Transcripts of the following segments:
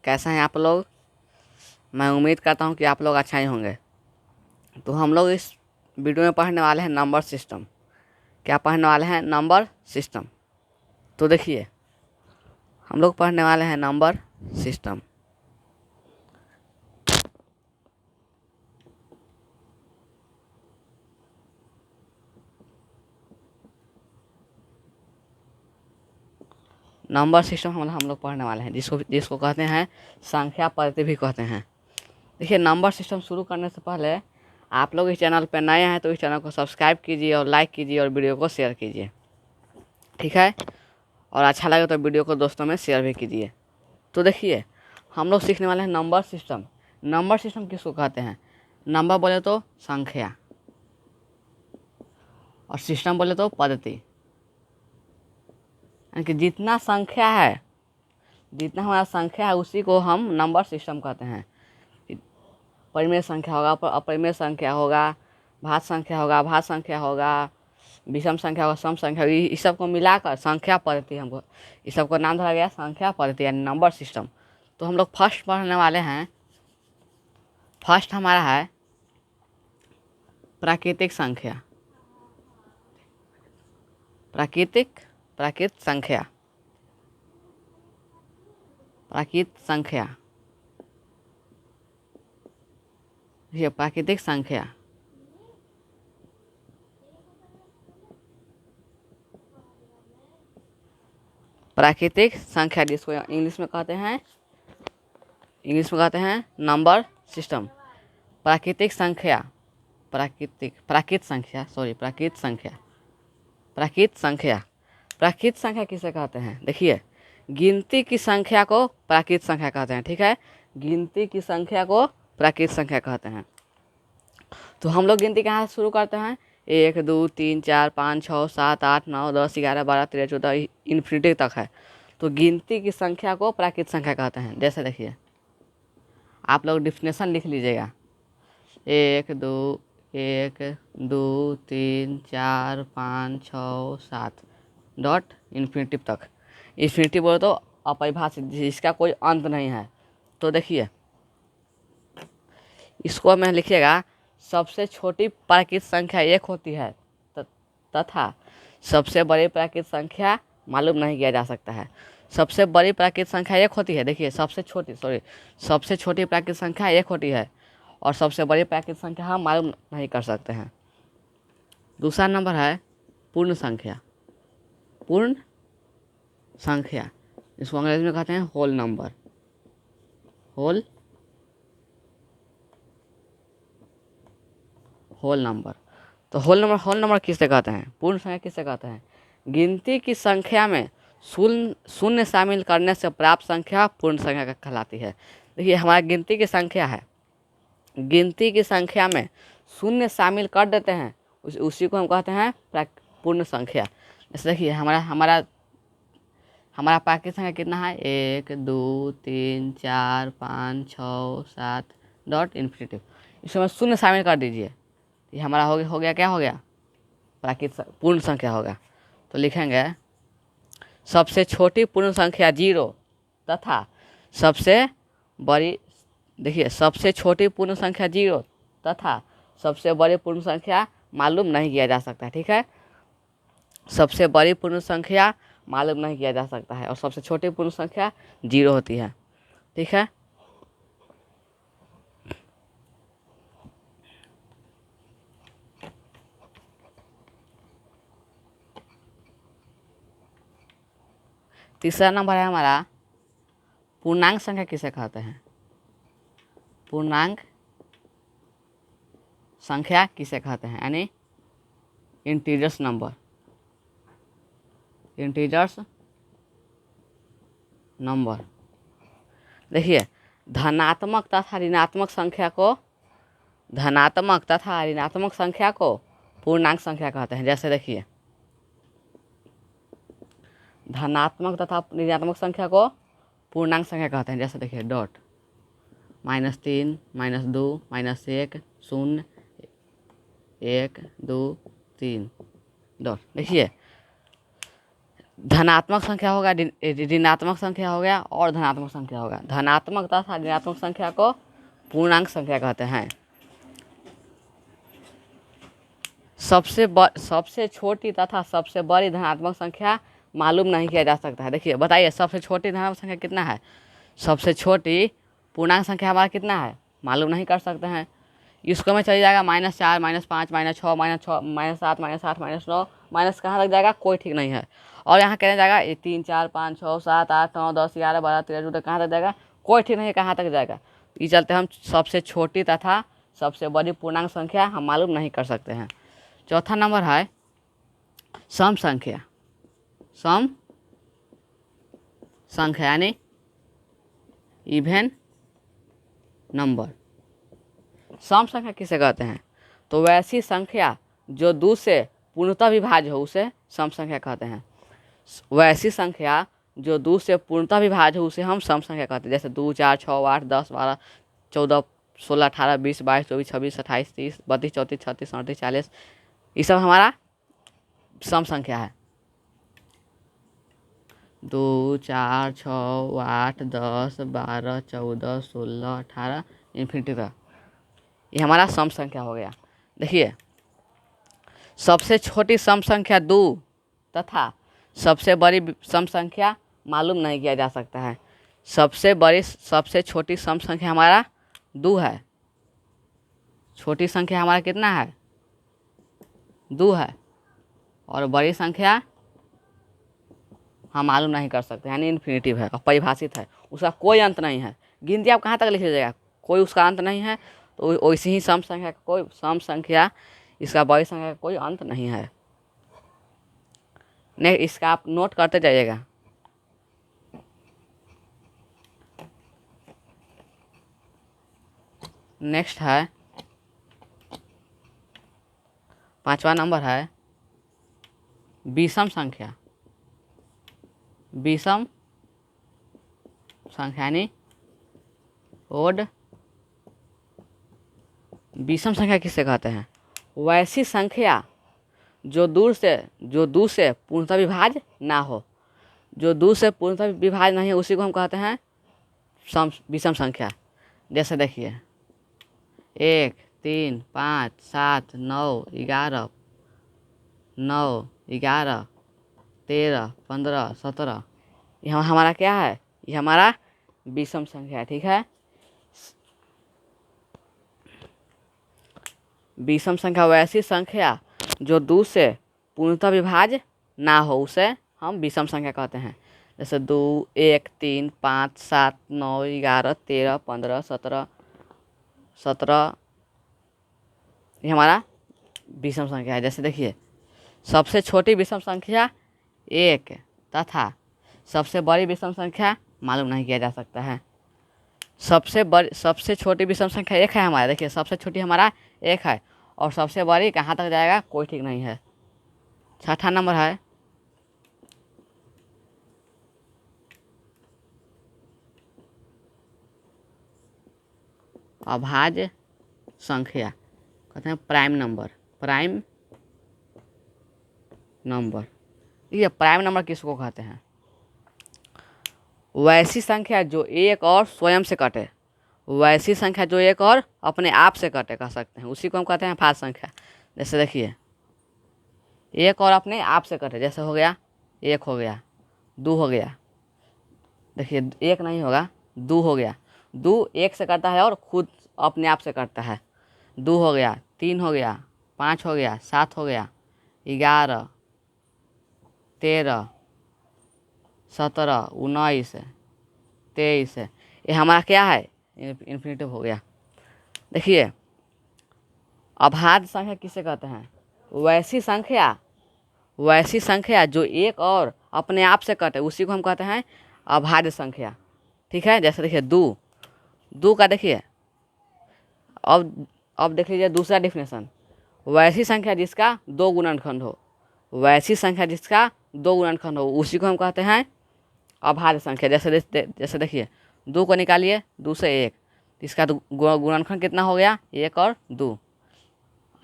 कैसे हैं आप लोग। मैं उम्मीद करता हूं कि आप लोग अच्छा ही होंगे। तो हम लोग इस वीडियो में पढ़ने वाले हैं नंबर सिस्टम। क्या पढ़ने वाले हैं? Number system. तो देखिए, हम लोग पढ़ने वाले हैं नंबर सिस्टम। नंबर सिस्टम हम लोग पढ़ने वाले हैं, जिसको जिसको कहते हैं संख्या पद्धति भी कहते हैं। देखिए, नंबर सिस्टम शुरू करने से पहले आप लोग इस चैनल पर नए हैं तो इस चैनल को सब्सक्राइब कीजिए और लाइक कीजिए और वीडियो को शेयर कीजिए, ठीक है। और अच्छा लगे तो वीडियो को दोस्तों में शेयर भी कीजिए। तो देखिए, हम लोग सीखने वाले हैं नंबर सिस्टम। नंबर सिस्टम किसको कहते हैं? नंबर बोले तो संख्या, और सिस्टम बोले तो पद्धति। यानी कि जितना संख्या है, जितना हमारा संख्या है उसी को हम नंबर सिस्टम कहते हैं। परिमेय संख्या होगा, अपरिमेय संख्या होगा, भाज्य संख्या होगा, भाज्य संख्या होगा, विषम संख्या होगा, सम संख्या होगी, इस सब को मिलाकर संख्या पद्धति हमको, इस सब को नाम धरा गया संख्या पद्धति यानी नंबर सिस्टम। तो हम लोग फर्स्ट पढ़ने वाले हैं। फर्स्ट हमारा है प्राकृतिक संख्या। प्राकृत संख्या। प्राकृत संख्या, ये प्राकृतिक संख्या। प्राकृतिक संख्या जिसको इंग्लिश में कहते हैं नंबर सिस्टम। प्राकृतिक संख्या, प्राकृत संख्या प्राकृत संख्या किसे कहते हैं? देखिए, गिनती की संख्या को प्राकृत संख्या कहते हैं, ठीक है। गिनती की संख्या को प्राकृत संख्या कहते हैं। तो हम लोग गिनती कहाँ से शुरू करते हैं? 1 2 3 4 5 6 7 8 9 10 11 12 13 14 इन्फिनिटी तक है। तो गिनती की संख्या को प्राकृत संख्या कहते हैं। जैसे देखिए, आप लोग डिफिनेशन लिख लीजिएगा। 1 2 3 4 5 6 7 डॉट इन्फिनिटी तक। इन्फिनिटी बोले तो अपरिभाषित, जिसका कोई अंत नहीं है। तो देखिए, इसको मैं लिखिएगा, सबसे छोटी प्राकृत संख्या 1 होती है तथा सबसे बड़ी प्राकृत संख्या मालूम नहीं किया जा सकता है। सबसे बड़ी प्राकृत संख्या 1 होती है। देखिए, सबसे छोटी प्राकृत संख्या 1 होती है और सबसे बड़ी प्राकृत संख्या हम मालूम नहीं कर सकते हैं। दूसरा नंबर है पूर्ण संख्या। पूर्ण संख्या, इसको अंग्रेजी में कहते हैं होल नंबर। तो होल नंबर किसे कहते हैं? पूर्ण संख्या किसे कहते हैं? गिनती की संख्या में शून्य शामिल करने से प्राप्त संख्या पूर्ण संख्या कहलाती है। देखिए, हमारी गिनती की संख्या है, गिनती की संख्या में शून्य शामिल कर देते हैं, उसी को हम कहते हैं पूर्ण संख्या। जैसे देखिए, हमारा प्राकृत संख्या कितना है? 1 2 3 4 5 6 7 डॉट इन्फिनिटी। इसमें शून्य शामिल कर दीजिए, ये हमारा हो गया क्या हो गया? पूर्ण संख्या होगा। तो लिखेंगे, सबसे छोटी पूर्ण संख्या 0 तथा सबसे बड़ी, देखिए, सबसे छोटी पूर्ण संख्या 0 तथा सबसे बड़ी पूर्ण संख्या मालूम नहीं किया जा सकता है, ठीक है। सबसे बड़ी पूर्ण संख्या मालूम नहीं किया जा सकता है और सबसे छोटी पूर्ण संख्या 0 होती है, ठीक है। तीसरा नंबर है हमारा पूर्णांक संख्या किसे कहते हैं? पूर्णांक संख्या किसे कहते हैं? यानी इंटीजर्स नंबर। देखिए, धनात्मक तथा ऋणात्मक संख्या को पूर्णांक संख्या कहते हैं। जैसे देखिए, धनात्मक तथा ऋणात्मक संख्या को पूर्णांक संख्या कहते हैं। जैसे देखिए, डॉट -3 -2 -1 0 1 2 3 डॉट। देखिए, धनात्मक संख्या होगा, ऋणात्मक संख्या हो गया और धनात्मक संख्या होगा। धनात्मक तथा ऋणात्मक संख्या को पूर्णांक संख्या कहते हैं। सबसे छोटी तथा सबसे बड़ी धनात्मक संख्या मालूम नहीं किया जा सकता है। देखिए बताइए, सबसे छोटी धनात्मक संख्या कितना है? सबसे छोटी पूर्णांक संख्या हमारा कितना है, मालूम नहीं कर सकते हैं। इसको में चली जाएगा -4, -5, -6, -7, -8, -9, माइनस कहाँ तक जाएगा कोई ठीक नहीं है। और यहाँ कहने जाएगा 3, 4, 5, 6, 7, 8, 9, 10, 11, 12, 13, 14 कहाँ तक जाएगा कोई ठीक नहीं है, कहाँ तक जाएगा। ये चलते हम सबसे छोटी तथा सबसे बड़ी पूर्णांक संख्या हम मालूम नहीं कर सकते हैं। चौथा नंबर है सम संख्या। सम संख्या यानी इवन नंबर। सम संख्या किसे कहते हैं? तो वैसी संख्या जो 2 से पूर्णतः विभाज्य हो उसे सम संख्या कहते हैं। वैसी संख्या जो 2 से पूर्णतः विभाज्य हो उसे हम सम संख्या कहते हैं। जैसे 2, 4, 6, 8, 10, 12, 14, 16, 18, 20, 22, 24, 26, 28, 30, 32, 34, 36, 38, 40, ये सब हमारा सम संख्या है। 2, 4, 6, 8, 10, 12, 14, 16, 18 इन्फिनिटी तक, ये हमारा सम संख्या हो गया। देखिए सबसे छोटी सम संख्या 2 तथा सबसे बड़ी सम संख्या मालूम नहीं किया जा सकता है। सबसे छोटी सम संख्या हमारा 2 है। छोटी संख्या हमारा कितना है? 2 है। और बड़ी संख्या हम मालूम नहीं कर सकते, यानी इन्फिनिटिव है और परिभाषित है, उसका कोई अंत नहीं है। गिनती आप कहाँ तक लिख लीजिएगा, कोई उसका अंत नहीं है। तो वैसे ही सम संख्या का कोई सम संख्या इसका बड़ी संख्या का कोई अंत नहीं है। नहीं, इसका आप नोट करते जाइएगा। नेक्स्ट है 5वां नंबर है विषम संख्या। विषम संख्या यानी ओड। विषम संख्या किसे कहते हैं? वैसी संख्या जो 2 से पूर्णतः विभाज्य ना हो। जो 2 से पूर्णतः विभाज्य नहीं है उसी को हम कहते हैं विषम संख्या। जैसे देखिए 1, 3, 5, 7, 9, 11, 9, 11, 13, 15, 17, यह हमारा क्या है? ये हमारा विषम संख्या है। ठीक है, विषम संख्या वैसी संख्या जो 2 से पूर्णतः विभाज्य ना हो उसे हम विषम संख्या कहते हैं। जैसे 2, 1, 3, 5, 7, 9, 11, 13, 15, 17, ये हमारा विषम संख्या है। जैसे देखिए सबसे छोटी विषम संख्या 1 तथा सबसे बड़ी विषम संख्या मालूम नहीं किया जा सकता है। सबसे छोटी विषम संख्या 1 है हमारा। देखिए सबसे छोटी हमारा 1 है और सबसे बड़ी कहाँ तक जाएगा कोई ठीक नहीं है। 6वां नंबर है अभाज्य संख्या, कहते हैं प्राइम नंबर। प्राइम नंबर, ये प्राइम नंबर किसको कहते हैं? वैसी संख्या जो एक और स्वयं से कटे। वैसी संख्या जो एक और अपने आप से कटे कह सकते हैं, उसी को हम कहते हैं भाज्य संख्या। जैसे देखिए एक और अपने आप से कटे, जैसे हो गया 1 हो गया, 2 हो गया। देखिए 1 नहीं होगा, 2 हो गया। 2 1 से कटता है और खुद अपने आप से कटता है। 2 हो गया, 3 हो गया, 5 हो गया, 7 हो गया, 11, 13, 17, 19, 23, ये हमारा क्या है? इन्फिनिटिव हो गया। देखिए अभाज्य संख्या किसे कहते हैं? वैसी संख्या जो एक और अपने आप से कटे उसी को हम कहते हैं अभाज्य संख्या। ठीक है, जैसे देखिए 2 का देखिए अब देख लीजिए दूसरा डिफिनेशन। वैसी संख्या जिसका 2 गुणनखंड हो। वैसी संख्या जिसका 2 गुणनखंड हो उसी को हम कहते हैं अभाज्य संख्या। जैसे देखिए 2 को निकालिए, 2 से 1, इसका गुणनखंड कितना हो गया? 1 और 2,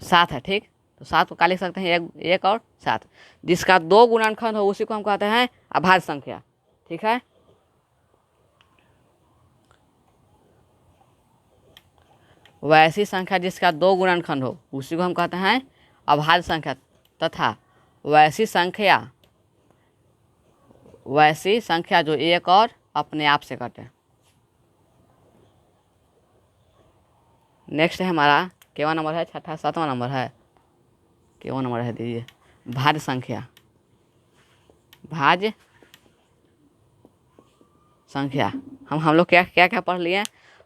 7 है। ठीक, तो 7 को क्या लिख सकते हैं, एक और 7। जिसका 2 गुणनखंड हो उसी को हम कहते हैं अभाज्य संख्या। ठीक है, वैसी संख्या जिसका 2 गुणनखंड हो उसी को हम कहते हैं अभाज्य संख्या, तथा वैसी संख्या जो एक और अपने आप से कटे। नेक्स्ट है हमारा केवा नंबर है, छठा 7वां नंबर है, केवा नंबर है दीजिए, भाज्य संख्या। भाज्य संख्या हम लोग क्या क्या क्या पढ़ लिए,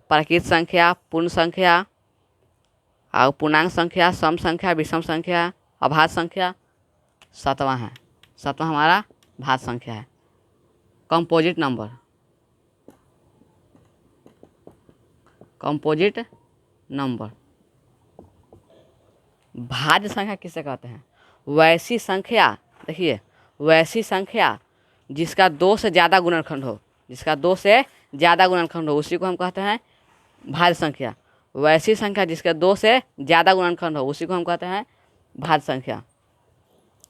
प्राकृत संख्या, पूर्ण संख्या और पूर्णांक संख्या, सम संख्या, विषम संख्या, अभाज्य संख्या। 7वां है, 7वां हमारा भाज्य संख्या है, कंपोजिट नंबर। कंपोजिट नंबर भाज्य संख्या किसे कहते हैं, वैसी संख्या, देखिए वैसी संख्या जिसका 2 से ज़्यादा गुणनखंड हो, जिसका 2 से ज़्यादा गुणनखंड हो उसी को हम कहते हैं भाज्य संख्या। वैसी संख्या जिसके 2 से ज़्यादा गुणनखंड हो उसी को हम कहते हैं भाज्य संख्या।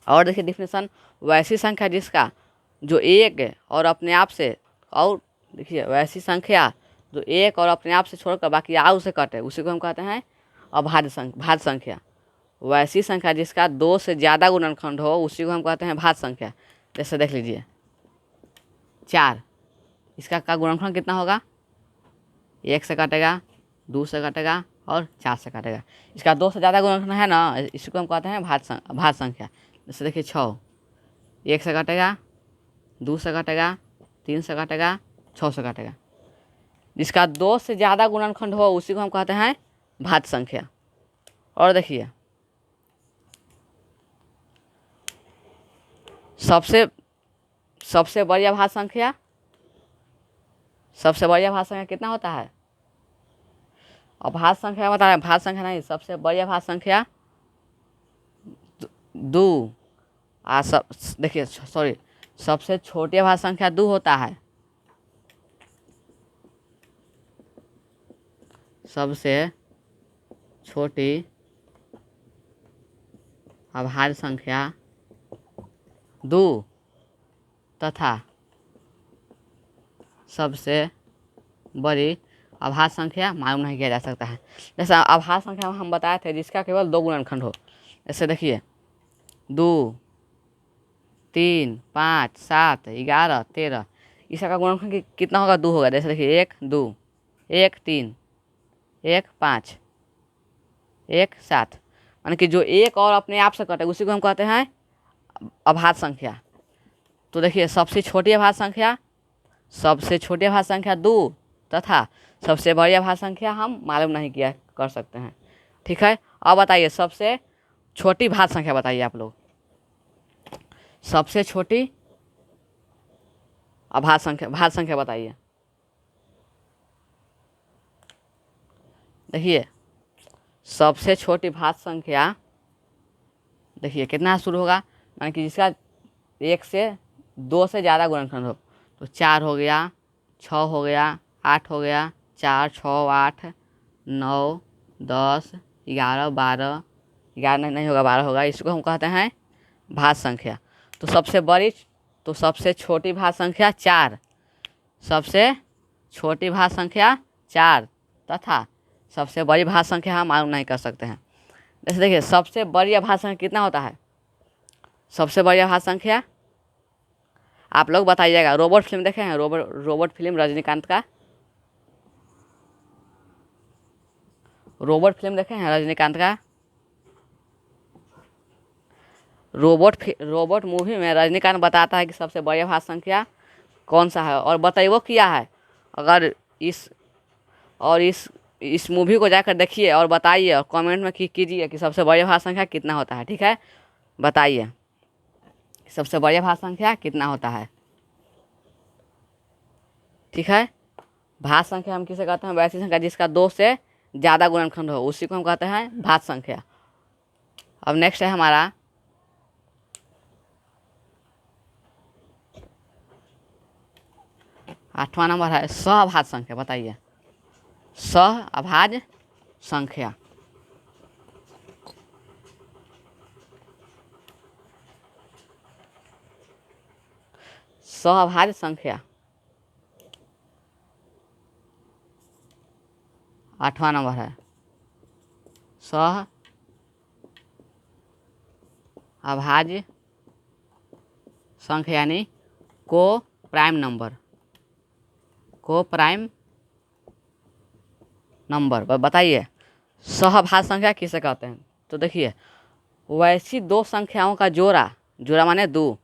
और देखिए डिफिनेशन, वैसी संख्या जिसका जो एक और अपने आप से, और देखिए वैसी संख्या जो एक और अपने आप से छोड़कर बाकी आउ से कटे उसी को हम कहते हैं भाज्य संख्या। वैसी संख्या जिसका 2 से ज़्यादा गुणनखंड हो उसी को हम कहते हैं भाज्य संख्या। जैसे देख लीजिए 4, इसका का गुणनखंड कितना होगा, 1 से कटेगा, 2 से कटेगा और 4 से कटेगा। इसका 2 से ज़्यादा गुणनखंड है ना, इसी को हम कहते हैं भाज्य संख्या। जैसे देखिए 6, 1 से कटेगा, 2 से कटेगा, 3 से कटेगा, 6 से कटेगा। जिसका 2 से ज़्यादा गुणनखंड हो उसी को हम कहते हैं भाज्य संख्या। और देखिए सबसे बड़ी अभाज्य संख्या, सबसे बड़ी अभाज्य संख्या कितना होता है, अभाज्य संख्या बता रहे हैं, भाज्य संख्या नहीं, सबसे बड़ी अभाज्य संख्या 2। देखिए सॉरी, सबसे छोटी अभाज्य संख्या 2 होता है, सबसे छोटी अभाज्य संख्या 2 तथा सबसे बड़ी अभाज्य संख्या मालूम नहीं किया जा सकता है। जैसा अभाज्य संख्या हम बताए थे जिसका केवल 2 गुणनखंड हो। जैसे देखिए 2, 3, 5, 7, 11, 13, इसका गुणनखंड कितना होगा, 2 होगा। जैसे देखिए 1, 2, 1, 3, 1, 5, 1, 7, यानी कि जो एक और अपने आप से कटे उसी को हम कहते हैं अभाज्य संख्या। तो देखिए सबसे छोटी अभाज्य संख्या 2 तथा सबसे बड़ी अभाज्य संख्या हम मालूम नहीं किया कर सकते हैं। ठीक है, अब बताइए सबसे छोटी भाज्य संख्या बताइए आप लोग, सबसे छोटी भाज्य संख्या बताइए। देखिए सबसे छोटी भाज्य संख्या देखिए कितना शुरू होगा, यानी कि जिसका 1 से 2 से ज़्यादा गुणनखंड हो। तो 4 हो गया, 6 हो गया, 8 हो गया, 4, 6, 8, 9, 10, 11, 12, 11 नहीं होगा, 12 होगा। इसको हम कहते हैं भाज्य संख्या। तो सबसे छोटी भाज्य संख्या 4, सबसे छोटी भाज्य संख्या 4 तथा सबसे बड़ी भाज्य संख्या हम मालूम नहीं कर सकते हैं। जैसे देखिए सबसे बड़ी अभाज्य संख्या कितना होता है, सबसे बड़ी अभाज्य संख्या आप लोग बताइएगा। रोबोट फिल्म देखे हैं, रोबोट फिल्म रजनीकांत का, रोबोट फिल्म देखे हैं रजनीकांत का। रोबोट मूवी में रजनीकांत बताता है कि सबसे बड़ी अभाज्य संख्या कौन सा है, और बताइए किया है। अगर इस मूवी को जाकर देखिए और बताइए और कमेंट में कीजिए कि सबसे बड़ी अभाज्य संख्या कितना होता है। ठीक है, बताइए सबसे बड़ी अभाज्य संख्या कितना होता है। ठीक है, भाज्य संख्या हम किसे कहते हैं, वैसी संख्या जिसका 2 से ज़्यादा गुणनखंड हो उसी को हम कहते हैं भाज्य संख्या। अब नेक्स्ट है हमारा 8वां नंबर है सहअभाज्य संख्या। बताइए सहअभाज्य संख्या। सहभाज्य संख्या। 8वां नंबर है सहअभाज्य संख्या यानी को प्राइम नंबर। बताइए सहभाज्य संख्या किसे कहते हैं? तो देखिए वैसी दो संख्याओं का जोड़ा, जोड़ा माने दो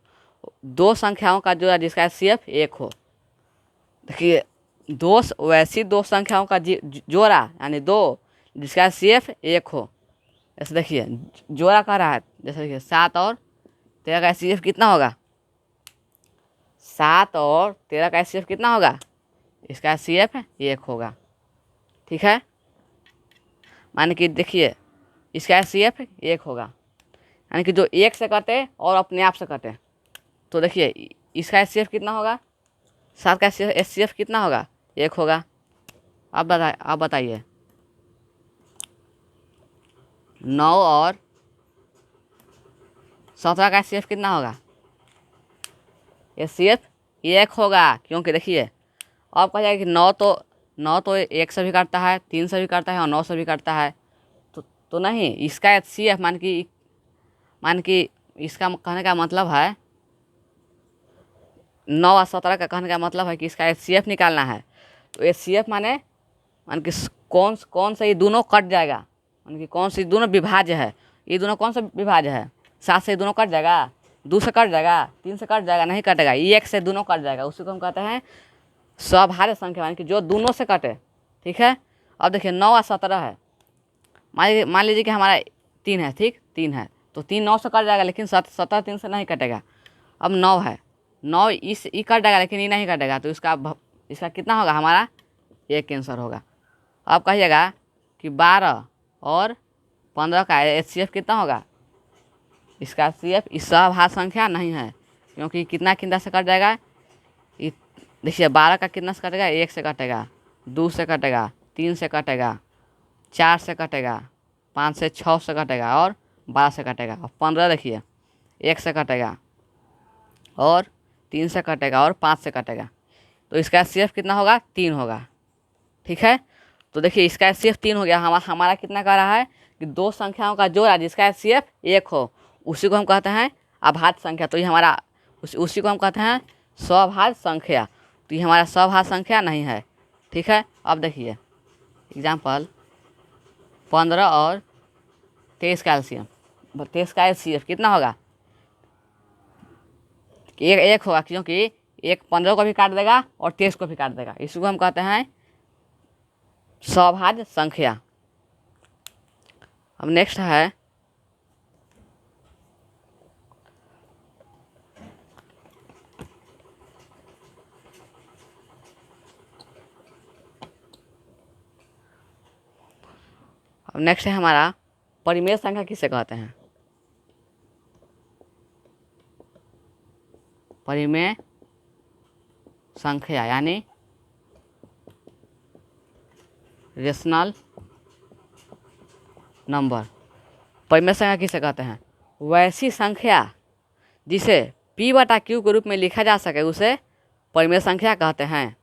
संख्याओं का जोड़ा जिसका एचसीएफ 1 हो। देखिए वैसी दो संख्याओं का जोड़ा यानी 2 जिसका एचसीएफ 1 हो। ऐसे देखिए जोड़ा कह रहा है, जैसे देखिए 7 और 13 का एचसीएफ कितना होगा? 7 और 13 का एचसीएफ कितना होगा? इसका एचसीएफ 1 होगा। ठीक है, माने कि देखिए इसका एचसीएफ 1 होगा, यानी कि जो 1 से कटे और अपने आप से कटे। तो देखिए इसका एचसीएफ कितना होगा? 7 का एचसीएफ कितना होगा? 1 होगा। अब बताइए 9 और 17 का एचसीएफ कितना होगा? एचसीएफ 1 होगा, क्योंकि देखिए अब कहा जाए कि 9 तो 1 से भी काटता है, 3 से भी काटता है और 9 से भी काटता है। तो नहीं, इसका एचसीएफ मान कि इसका कहने का मतलब है 9 और 17 का कहने का मतलब है कि इसका एचसीएफ निकालना है। तो एचसीएफ मान कि कौन सा ये दोनों कट जाएगा, मान कि कौन सी दोनों विभाज्य है। ये दोनों कौन सा विभाज्य है? 7 से दोनों कट जाएगा, 2 से कट जाएगा, 3 से कट जाएगा, नहीं कटेगा। 1 से दोनों कट जाएगा, उसी को हम कहते हैं सहभाज्य संख्या, मान कि जो दोनों से कटे। ठीक है, अब देखिए 9 और 17 है, मान लीजिए कि हमारा 3 है, ठीक 3 है, तो 3 9 से कट जाएगा, लेकिन 17 3 से नहीं कटेगा। अब 9 है, 9 ये कट जाएगा लेकिन ये नहीं कटेगा, तो इसका कितना होगा? हमारा 1 कैंसर होगा। अब कहिएगा कि 12 और 15 का एचसीएफ कितना होगा? इसका एचसीएफ इस सहभाज्य संख्या नहीं है, क्योंकि कितना से कट जाएगा? देखिए 12 का कितना से कटेगा? 1 से कटेगा, 2 से कटेगा, 3 से कटेगा, 4 से कटेगा, 5 से 6 से कटेगा और 12 से कटेगा। और 15 देखिए 1 से कटेगा और 3 से कटेगा और 5 से कटेगा। तो इसका एचसीएफ कितना होगा? 3 होगा। ठीक है, तो देखिए इसका एचसीएफ 3 हो गया। हमारा कितना कह रहा है कि दो संख्याओं का जोड़ा जिसका एचसीएफ 1 हो, उसी को हम कहते हैं अभाज्य संख्या। तो ये हमारा उसी को हम कहते हैं सहभाज्य संख्या। तो ये हमारा सहभाज्य संख्या नहीं है। ठीक है, अब देखिए एग्जाम्पल 15 और 23 का एलसीएम, 23 का एचसीएफ कितना होगा? 1 होगा, क्योंकि 1 15 को भी काट देगा और 23 को भी काट देगा। इसको हम कहते हैं सहभाज्य संख्या। अब नेक्स्ट है हमारा परिमेय संख्या किसे कहते हैं? परिमेय संख्या यानी रेशनल नंबर। परिमेय संख्या किसे कहते हैं? वैसी संख्या जिसे p/q के रूप में लिखा जा सके उसे परिमेय संख्या कहते हैं।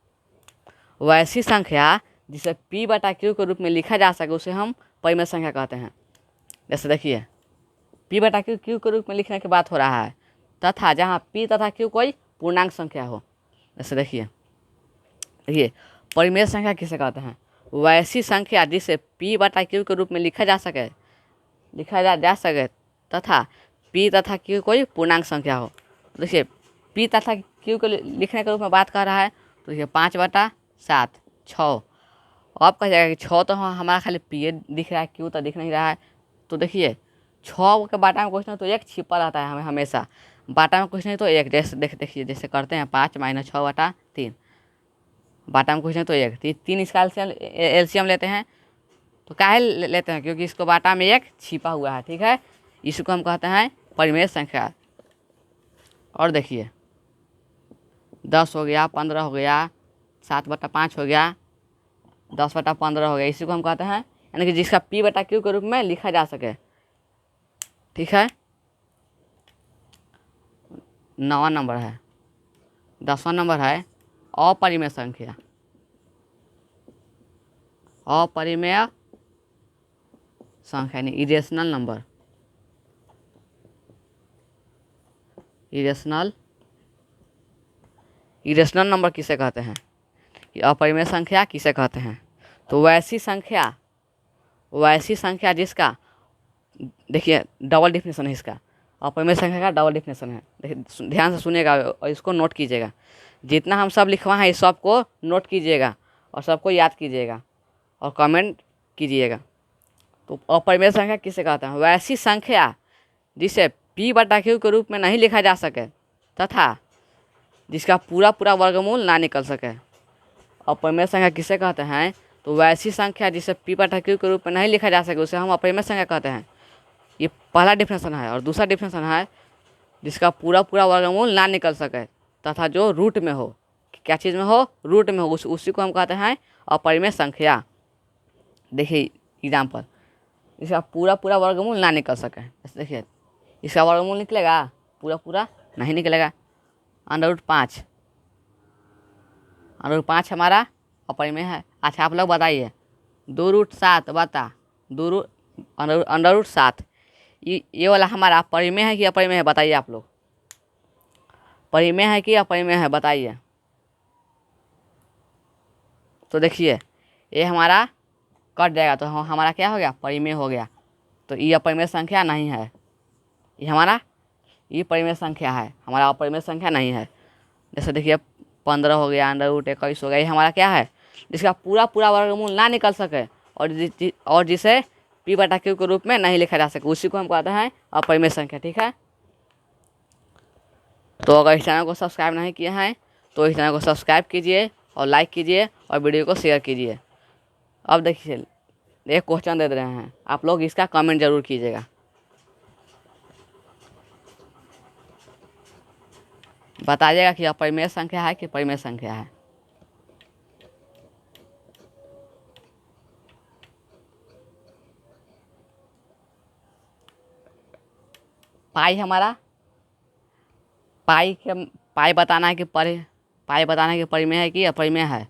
वैसी संख्या जिसे p/q के रूप में लिखा जा सके उसे हम परिमेय संख्या कहते हैं। जैसे देखिए p/q के रूप में लिखने की बात हो रहा है, तथा जहाँ p तथा q कोई पूर्णांक संख्या हो। जैसे देखिए परिमेय संख्या किसे कहते हैं? वैसी संख्या जिसे p/q के रूप में लिखा जा सके तथा p तथा q कोई पूर्णांक संख्या हो। तो देखिए p तथा q को लिखने के रूप में बात कर रहा है, तो देखिए 5/7 6। अब कह जाएगा कि 6 तो हमारा खाली p दिख रहा है, q तो दिख नहीं रहा है। तो देखिए 6 के बाटा में कुछ नहीं तो 1 छिपा रहता है, हमें हमेशा बाटा में कुछ नहीं तो 1। जैसे देखिए जैसे करते हैं 5 - 6/3, बाटा में कुछ नहीं तो 1। 3 इसका एलसीएम लेते हैं, तो काहे लेते हैं? क्योंकि इसको बाटा में 1 छिपा हुआ है। ठीक है, इसको हम कहते हैं परिमेय संख्या। और देखिए 10 हो गया, 15 हो गया, 7/5 हो गया, 10/15 हो गया, इसी को हम कहते हैं यानी कि जिसका p/q के रूप में लिखा जा सके। ठीक है, 9वां नंबर है 10वां नंबर है अपरिमेय संख्या। अपरिमेय संख्या यानी इरेशनल नंबर। इरेशनल नंबर किसे कहते हैं? कि अपरिमेय संख्या किसे कहते हैं? तो वैसी संख्या जिसका, देखिए डबल डिफिनेशन है इसका, अपरिमेय संख्या का डबल डिफिनेशन है। देखिए ध्यान से सुनिएगा और इसको नोट कीजिएगा। जितना हम सब लिखवा है इस सब को नोट कीजिएगा और सबको याद कीजिएगा और कमेंट कीजिएगा। तो अपरिमेय संख्या किसे कहते हैं? वैसी संख्या जिसे p/q के रूप में नहीं लिखा जा सके तथा जिसका पूरा पूरा वर्गमूल ना निकल सके। अपरिमेय संख्या किसे कहते हैं? तो वैसी संख्या जिसे p/q के रूप में नहीं लिखा जा सके उसे हम अपरिमेय संख्या कहते हैं। ये पहला डिफिनेशन है। और दूसरा डिफिनेशन है जिसका पूरा पूरा वर्गमूल ना निकल सके तथा जो रूट में हो। क्या चीज़ में हो? रूट में हो, उसी को हम कहते हैं अपरिमेय संख्या। देखिए एग्जाम्पल, इसका पूरा पूरा वर्गमूल ना निकल सके। देखिए इसका वर्गमूल निकलेगा? पूरा पूरा नहीं निकलेगा। √5 √5 हमारा अपरिमेय है। अच्छा आप लोग बताइए, 2√7 बता, √7 ये वाला हमारा परिमेय है कि अपरिमेय है? बताइए आप लोग, परिमेय है कि अपरिमेय है? बताइए। तो देखिए ये हमारा कट जाएगा तो हमारा क्या हो गया? परिमेय हो गया। तो ये अपरिमेय संख्या नहीं है। ये परिमेय संख्या है, हमारा अपरिमेय संख्या नहीं है। जैसे देखिए 15 हो गया, √21 हो गया, ये हमारा क्या है? जिसका पूरा पूरा वर्गमूल ना निकल सके और जिसे p/q के रूप में नहीं लिखा जा सके उसी को हम कहते हैं अपरिमेय संख्या। ठीक है। तो अगर इस चैनल को सब्सक्राइब नहीं किए हैं तो इस चैनल को सब्सक्राइब कीजिए और लाइक कीजिए और वीडियो को शेयर कीजिए। अब देखिए एक क्वेश्चन दे रहे हैं, आप लोग इसका कमेंट जरूर कीजिएगा। बताइएगा कि अपरिमेय संख्या है कि परिमेय संख्या है। पाई बताना है कि परिमेय है कि अपरिमेय है।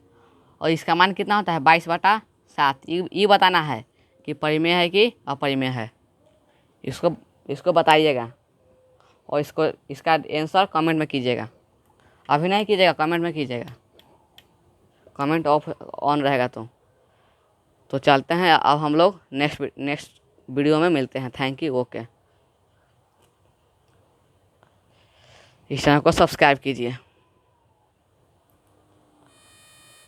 और इसका मान कितना होता है? 22/7। ये बताना है कि परिमेय है कि अपरिमेय है। इसको बताइएगा और इसका आंसर कमेंट में कीजिएगा। अभी नहीं कीजिएगा, कमेंट में कीजिएगा। कमेंट ऑन रहेगा तो चलते हैं। अब हम लोग नेक्स्ट वीडियो में मिलते हैं। Thank you. ओके, इस चैनल को सब्सक्राइब कीजिए।